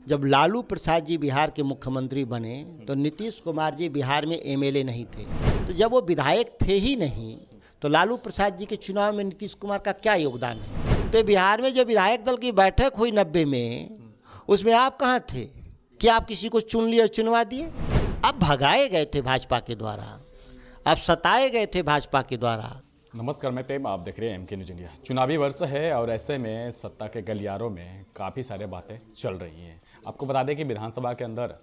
जब लालू प्रसाद जी बिहार के मुख्यमंत्री बने तो नीतीश कुमार जी बिहार में एमएलए नहीं थे। तो जब वो विधायक थे ही नहीं तो लालू प्रसाद जी के चुनाव में नीतीश कुमार का क्या योगदान है। तो बिहार में जो विधायक दल की बैठक हुई 90 में, उसमें आप कहाँ थे? क्या आप किसी को चुन लिए और चुनवा दिए? अब भगाए गए थे भाजपा के द्वारा, अब सताए गए थे भाजपा के द्वारा। नमस्कार, मैं प्रेम, आप देख रहे हैं MK न्यूज़ इंडिया। चुनावी वर्ष है और ऐसे में सत्ता के गलियारों में काफ़ी सारे बातें चल रही हैं। आपको बता दें कि विधानसभा के अंदर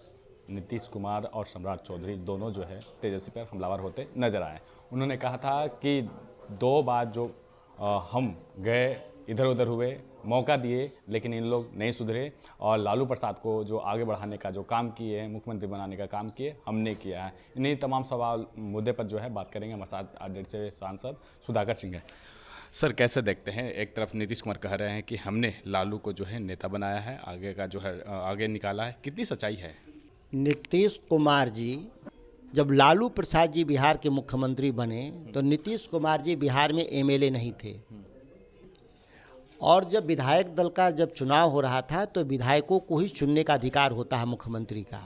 नीतीश कुमार और सम्राट चौधरी दोनों जो है तेजस्वी पर हमलावर होते नजर आए। उन्होंने कहा था कि 2 बार जो हम गए इधर उधर हुए, मौका दिए, लेकिन इन लोग नहीं सुधरे और लालू प्रसाद को जो आगे बढ़ाने का जो काम किए हैं, मुख्यमंत्री बनाने का काम किए, हमने किया है। इन्हीं तमाम सवाल मुद्दे पर जो है बात करेंगे। हमारे साथ अडेट से सांसद सुधाकर सिंह हैं। सर, कैसे देखते हैं? एक तरफ नीतीश कुमार कह रहे हैं कि हमने लालू को जो है नेता बनाया है, आगे का जो है आगे निकाला है, कितनी सच्चाई है? नीतीश कुमार जी जब लालू प्रसाद जी बिहार के मुख्यमंत्री बने तो नीतीश कुमार जी बिहार में एमएलए नहीं थे। और जब विधायक दल का जब चुनाव हो रहा था तो विधायकों को ही चुनने का अधिकार होता है मुख्यमंत्री का।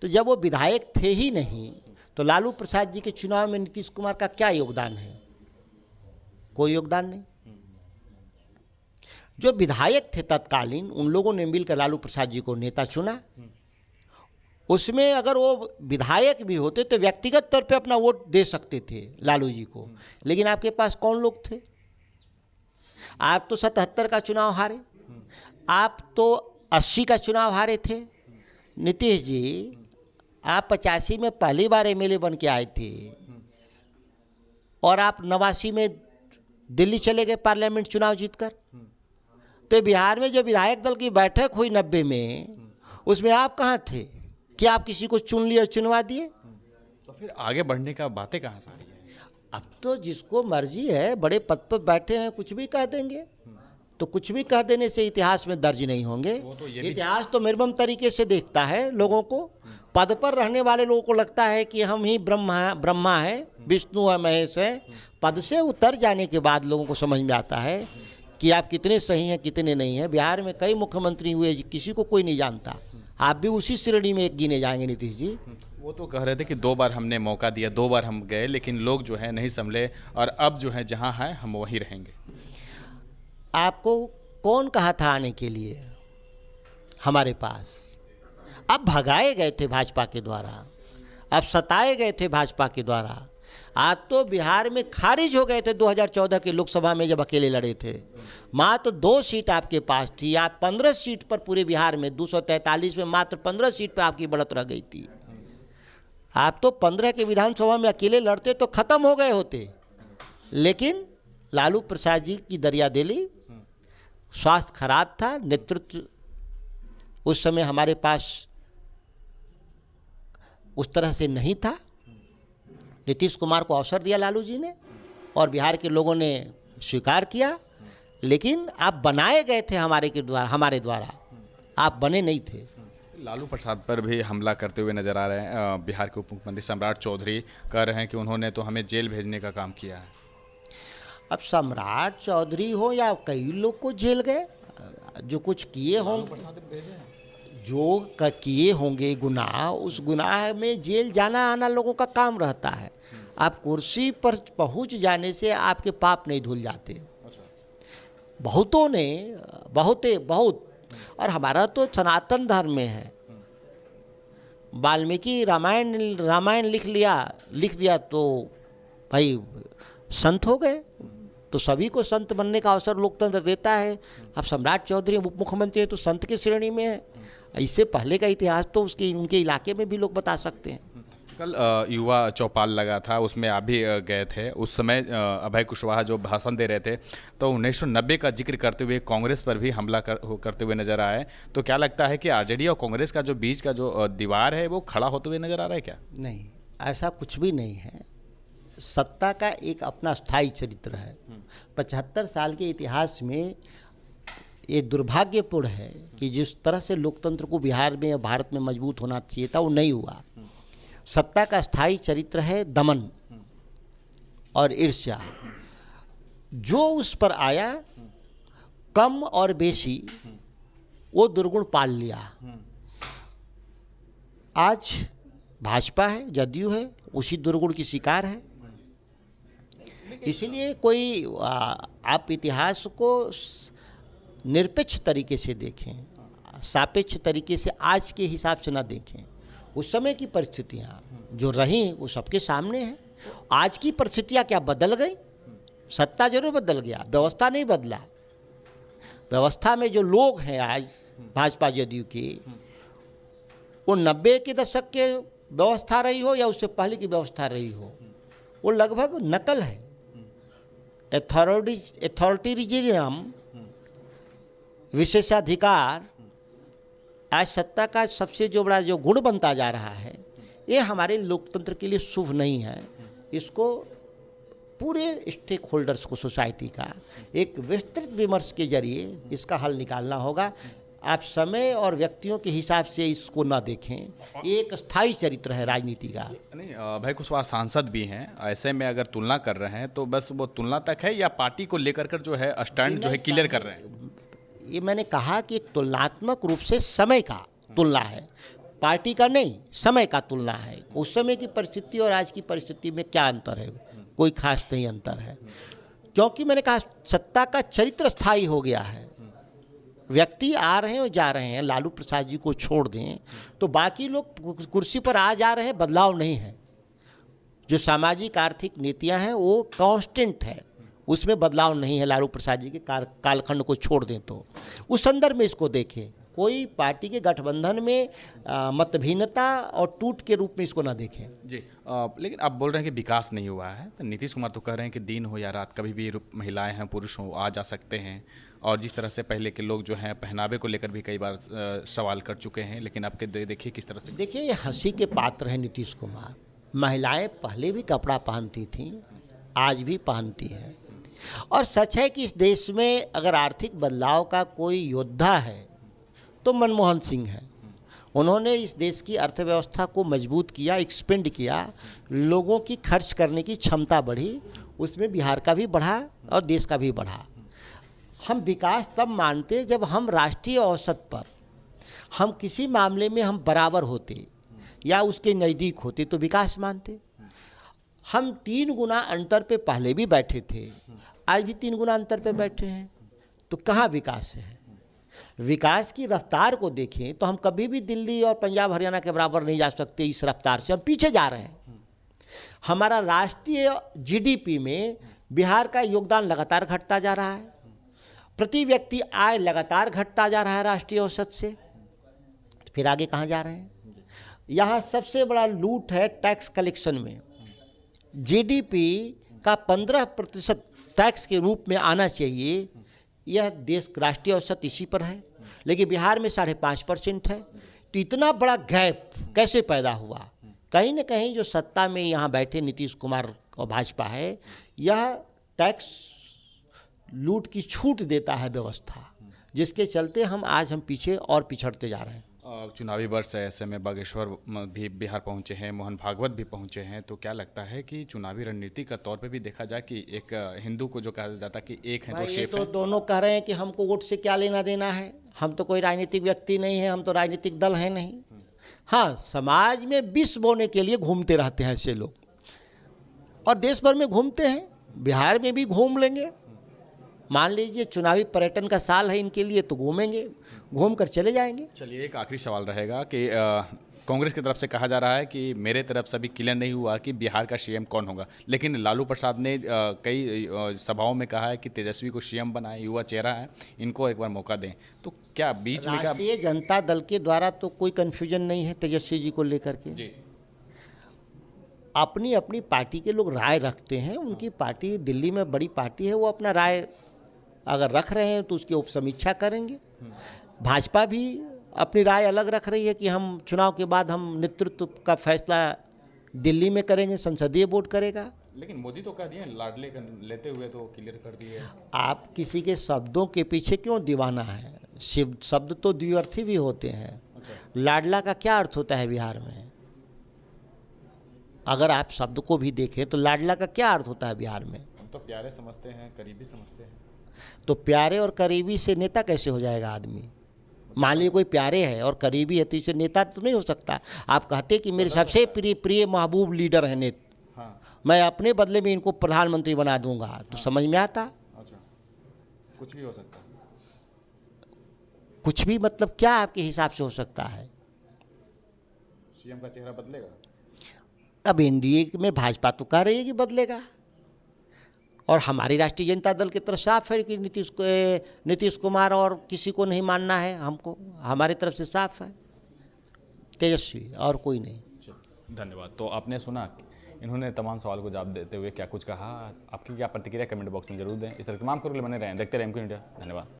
तो जब वो विधायक थे ही नहीं तो लालू प्रसाद जी के चुनाव में नीतीश कुमार का क्या योगदान है? कोई योगदान नहीं। जो विधायक थे तत्कालीन, उन लोगों ने मिलकर लालू प्रसाद जी को नेता चुना। उसमें अगर वो विधायक भी होते तो व्यक्तिगत तौर पे अपना वोट दे सकते थे लालू जी को, लेकिन आपके पास कौन लोग थे? आप तो 77 का चुनाव हारे, आप तो 80 का चुनाव हारे थे। नीतीश जी, आप 85 में पहली बार एमएलए बन के आए थे और आप 89 में दिल्ली चले गए पार्लियामेंट चुनाव जीतकर। तो बिहार में जो विधायक दल की बैठक हुई 90 में, उसमें आप कहाँ थे? क्या आप किसी को चुन लिए और चुनवा दिए? तो फिर आगे बढ़ने का बातें कहाँ से आ रही है? अब तो जिसको मर्जी है, बड़े पद पर बैठे हैं, कुछ भी कह देंगे। तो कुछ भी कह देने से इतिहास में दर्ज नहीं होंगे। इतिहास तो निर्मम तरीके से देखता है लोगों को। पद पर रहने वाले लोगों को लगता है कि हम ही ब्रह्मा है, विष्णु है, महेश है। पद से उतर जाने के बाद लोगों को समझ में आता है कि आप कितने सही हैं, कितने नहीं हैं। बिहार में कई मुख्यमंत्री हुए, किसी को कोई नहीं जानता। आप भी उसी श्रेणी में एक गिने जाएंगे नीतीश जी। वो तो कह रहे थे कि 2 बार हमने मौका दिया, 2 बार हम गए, लेकिन लोग जो है नहीं संभले और अब जो है जहाँ है हम वहीं रहेंगे। आपको कौन कहा था आने के लिए हमारे पास? अब भगाए गए थे भाजपा के द्वारा, अब सताए गए थे भाजपा के द्वारा। आज तो बिहार में खारिज हो गए थे 2014 के लोकसभा में जब अकेले लड़े थे। मात्र 2 सीट आपके पास थी। आप 15 सीट पर पूरे बिहार में 243 में मात्र 15 सीट पर आपकी बढ़त रह गई थी। आप तो 15 के विधानसभा में अकेले लड़ते तो खत्म हो गए होते, लेकिन लालू प्रसाद जी की दरियादिली, स्वास्थ्य खराब था, नेतृत्व उस समय हमारे पास उस तरह से नहीं था। नीतीश कुमार को अवसर दिया लालू जी ने और बिहार के लोगों ने स्वीकार किया, लेकिन आप बनाए गए थे हमारे द्वारा, आप बने नहीं थे। लालू प्रसाद पर भी हमला करते हुए नजर आ रहे हैं बिहार के उप मुख्यमंत्री सम्राट चौधरी। कह रहे हैं कि उन्होंने तो हमें जेल भेजने का काम किया है। अब सम्राट चौधरी हो या कई लोग को जेल गए, जो कुछ किए होंगे, जो किए होंगे गुनाह, उस गुनाह में जेल जाना आना लोगों का काम रहता है। आप कुर्सी पर पहुंच जाने से आपके पाप नहीं धुल जाते। बहुतों ने बहुत और हमारा तो सनातन धर्म में है। वाल्मीकि रामायण लिख दिया तो भाई संत हो गए। तो सभी को संत बनने का अवसर लोकतंत्र देता है। अब सम्राट चौधरी उप मुख्यमंत्री है तो संत की श्रेणी में है। इससे पहले का इतिहास तो उनके इलाके में भी लोग बता सकते हैं। कल युवा चौपाल लगा था, उसमें आप भी गए थे। उस समय अभय कुशवाहा जो भाषण दे रहे थे तो 1990 का जिक्र करते हुए कांग्रेस पर भी हमला करते हुए नजर आए। तो क्या लगता है कि आरजेडी और कांग्रेस का जो बीच का जो दीवार है वो खड़ा होते हुए नजर आ रहा है क्या? नहीं, ऐसा कुछ भी नहीं है। सत्ता का एक अपना स्थायी चरित्र है। 75 साल के इतिहास में ये दुर्भाग्यपूर्ण है कि जिस तरह से लोकतंत्र को बिहार में या भारत में मजबूत होना चाहिए था वो नहीं हुआ। सत्ता का स्थायी चरित्र है दमन और ईर्ष्या। जो उस पर आया, कम और बेशी, वो दुर्गुण पाल लिया। आज भाजपा है, जदयू है, उसी दुर्गुण की शिकार है। इसीलिए कोई आप इतिहास को निरपेक्ष तरीके से देखें, सापेक्ष तरीके से आज के हिसाब से ना देखें। उस समय की परिस्थितियाँ जो रहीं वो सबके सामने हैं। आज की परिस्थितियाँ क्या बदल गई? सत्ता जरूर बदल गया, व्यवस्था नहीं बदला। व्यवस्था में जो लोग हैं आज भाजपा जदयू की, वो 90 के दशक के व्यवस्था रही हो या उससे पहले की व्यवस्था रही हो, वो लगभग नकल है। अथॉरिटेरिज्म, विशेषाधिकार आज सत्ता का सबसे जो बड़ा जो गुण बनता जा रहा है, ये हमारे लोकतंत्र के लिए शुभ नहीं है। इसको पूरे स्टेक होल्डर्स को, सोसाइटी का एक विस्तृत विमर्श के जरिए इसका हल निकालना होगा। आप समय और व्यक्तियों के हिसाब से इसको ना देखें। ये एक स्थायी चरित्र है राजनीति का। नहीं भाई कुशवाहा सांसद भी हैं, ऐसे में अगर तुलना कर रहे हैं तो बस वो तुलना तक है या पार्टी को लेकर कर जो है स्टैंड जो है क्लियर कर रहे हैं? ये मैंने कहा कि एक तुलनात्मक रूप से समय का तुलना है, पार्टी का नहीं, समय का तुलना है। उस समय की परिस्थिति और आज की परिस्थिति में क्या अंतर है? कोई खास नहीं अंतर है, क्योंकि मैंने कहा सत्ता का चरित्र स्थायी हो गया है। व्यक्ति आ रहे हैं और जा रहे हैं। लालू प्रसाद जी को छोड़ दें तो बाकी लोग कुर्सी पर आ जा रहे हैं, बदलाव नहीं है। जो सामाजिक आर्थिक नीतियां हैं वो कांस्टेंट है, उसमें बदलाव नहीं है। लालू प्रसाद जी के कालखंड को छोड़ दें तो उस संदर्भ में इसको देखें। कोई पार्टी के गठबंधन में मतभिन्नता और टूट के रूप में इसको ना देखें जी। लेकिन आप बोल रहे हैं कि विकास नहीं हुआ है, तो नीतीश कुमार तो कह रहे हैं कि दिन हो या रात कभी भी महिलाएं हैं पुरुष हो आ जा सकते हैं, और जिस तरह से पहले के लोग जो हैं पहनावे को लेकर भी कई बार सवाल कर चुके हैं, लेकिन आपके देखिए किस तरह से। देखिए, ये हंसी के पात्र हैं नीतीश कुमार। महिलाएं पहले भी कपड़ा पहनती थीं, आज भी पहनती हैं। और सच है कि इस देश में अगर आर्थिक बदलाव का कोई योद्धा है तो मनमोहन सिंह है। उन्होंने इस देश की अर्थव्यवस्था को मजबूत किया, एक्सपेंड किया, लोगों की खर्च करने की क्षमता बढ़ी, उसमें बिहार का भी बढ़ा और देश का भी बढ़ा। हम विकास तब मानते जब हम राष्ट्रीय औसत पर, हम किसी मामले में हम बराबर होते या उसके नज़दीक होते तो विकास मानते। हम 3 गुना अंतर पे पहले भी बैठे थे, आज भी 3 गुना अंतर पे बैठे हैं, तो कहाँ विकास है? विकास की रफ्तार को देखें तो हम कभी भी दिल्ली और पंजाब हरियाणा के बराबर नहीं जा सकते। इस रफ्तार से हम पीछे जा रहे हैं। हमारा राष्ट्रीय जीडीपी में बिहार का योगदान लगातार घटता जा रहा है। प्रति व्यक्ति आय लगातार घटता जा रहा है राष्ट्रीय औसत से। फिर आगे कहाँ जा रहे हैं? यहाँ सबसे बड़ा लूट है टैक्स कलेक्शन में। जीडीपी का 15% टैक्स के रूप में आना चाहिए। यह देश राष्ट्रीय औसत इसी पर है, लेकिन बिहार में 5.5% है। तो इतना बड़ा गैप कैसे पैदा हुआ? कहीं न कहीं जो सत्ता में यहाँ बैठे नीतीश कुमार और भाजपा है, यह टैक्स लूट की छूट देता है व्यवस्था, जिसके चलते हम पीछे और पिछड़ते जा रहे हैं। चुनावी वर्ष है, ऐसे में बागेश्वर भी बिहार पहुंचे हैं, मोहन भागवत भी पहुंचे हैं, तो क्या लगता है कि चुनावी रणनीति का तौर पे भी देखा जाए कि एक हिंदू को जो कहा जाता है कि एक है तो शेफ है? दोनों कह रहे हैं कि हमको वोट से क्या लेना देना है, हम तो कोई राजनीतिक व्यक्ति नहीं है, हम तो राजनीतिक दल है नहीं। हाँ, समाज में विष बोने के लिए घूमते रहते हैं ऐसे लोग, और देश भर में घूमते हैं, बिहार में भी घूम लेंगे। मान लीजिए चुनावी पर्यटन का साल है इनके लिए, तो घूमेंगे, घूम कर चले जाएंगे। चलिए, एक आखिरी सवाल रहेगा कि कांग्रेस की तरफ से कहा जा रहा है कि मेरे तरफ से अभी क्लियर नहीं हुआ कि बिहार का सीएम कौन होगा, लेकिन लालू प्रसाद ने कई सभाओं में कहा है कि तेजस्वी को सीएम बनाए, युवा चेहरा है, इनको एक बार मौका दें। तो क्या बीच में क्या राष्ट्रीय जनता दल के द्वारा तो कोई कन्फ्यूजन नहीं है तेजस्वी जी को लेकर के जी। अपनी अपनी पार्टी के लोग राय रखते हैं, उनकी पार्टी दिल्ली में बड़ी पार्टी है, वो अपना राय अगर रख रहे हैं तो उसकी उपसमीक्षा करेंगे। भाजपा भी अपनी राय अलग रख रही है कि हम चुनाव के बाद हम नेतृत्व का फैसला दिल्ली में करेंगे, संसदीय बोर्ड करेगा। लेकिन मोदी तो कह दिए लाडले लेते हुए तो क्लियर कर दिए। आप किसी के शब्दों के पीछे क्यों दीवाना है? शब्द तो द्विअर्थी भी होते हैं। लाडला का क्या अर्थ होता है बिहार में? अगर आप शब्द को भी देखें तो लाडला का क्या अर्थ होता है बिहार में? हम तो प्यारे समझते हैं, करीबी समझते हैं। तो प्यारे और करीबी से नेता कैसे हो जाएगा आदमी? मान लीजिए कोई प्यारे है और करीबी है तो इसे नेता तो नहीं हो सकता। आप कहते कि मेरे सबसे प्रिय प्रिय महबूब लीडर हैं नेता, हाँ। मैं अपने बदले में इनको प्रधानमंत्री बना दूंगा, तो समझ में आता। अच्छा, कुछ भी हो सकता है। कुछ भी मतलब क्या आपके हिसाब से हो सकता है? सीएम का चेहरा बदलेगा? अब एनडीए में भाजपा तो कह रही है कि बदलेगा, और हमारी राष्ट्रीय जनता दल की तरफ साफ है कि नीतीश कुमार और किसी को नहीं मानना है हमको, हमारी तरफ से साफ है, तेजस्वी और कोई नहीं। धन्यवाद। तो आपने सुना इन्होंने तमाम सवाल को जवाब देते हुए क्या कुछ कहा। आपकी क्या प्रतिक्रिया कमेंट बॉक्स में जरूर दें। इस तरह तमाम खबरों के लिए बने रहें, देखते रहें एमक्यू इंडिया। धन्यवाद।